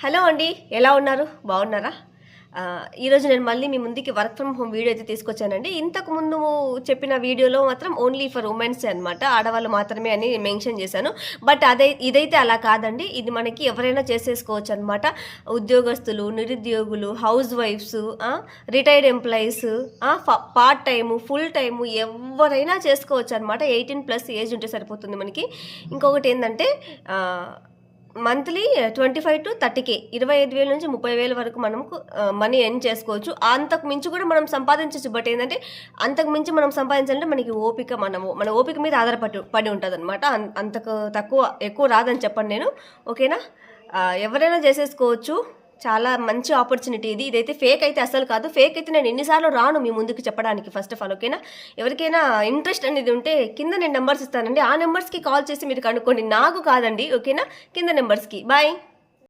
Hello అండి, ఎలా ఉన్నారు? బాగున్నారా? ఈరోజు నేను మళ్ళీ మీ ముందుకి వర్క్ ఫ్రమ్ హోమ్ వీడియో అయితే తీసుకొచ్చానండి. ఇంతకు ముందు చెప్పిన వీడియోలో మాత్రం ఓన్లీ ఫర్ ఉమెన్సే అనమాట. ఆడవాళ్ళు మాత్రమే అని మెన్షన్ చేశాను. బట్ ఇదైతే అలా కాదండి. ఇది మనకి ఎవరైనా చేసేసుకోవచ్చు అనమాట. ఉద్యోగస్తులు, నిరుద్యోగులు, హౌస్ వైఫ్స్, retired employees, part time, full time ఎవరైనా చేసుకోవచ్చు అనమాట. 18+ ఏజ్ ఉంటే సరిపోతుంది మనకి. ఇంకొకటి ఏంటంటే మంత్లీ 25 to 30K, 25,000 నుంచి 30,000 వరకు మనకు మనీ ఎర్న్ చేసుకోవచ్చు. అంతకు మించి కూడా మనం సంపాదించవచ్చు. బట్ ఏంటంటే అంతకు మించి మనం సంపాదించాలంటే మనకి మన ఓపిక మీద పడి ఉంటుంది అనమాట. అంతకు ఎక్కువ రాదని చెప్పండి నేను. ఓకేనా? ఎవరైనా చేసేసుకోవచ్చు. చాలా మంచి ఆపర్చునిటీ ఇదైతే ఫేక్ అయితే అసలు కాదు. ఫేక్ అయితే నేను ఎన్నిసార్లు రాను మీ ముందుకు చెప్పడానికి. ఫస్ట్ ఆఫ్ ఆల్ ఓకేనా? ఎవరికైనా ఇంట్రెస్ట్ అనేది ఉంటే కింద నేను నెంబర్స్ ఇస్తానండి. ఆ నెంబర్స్కి కాల్ చేసి మీరు కనుక్కోండి. నాకు కాదండి. ఓకేనా? కింద నెంబర్స్కి. బాయ్.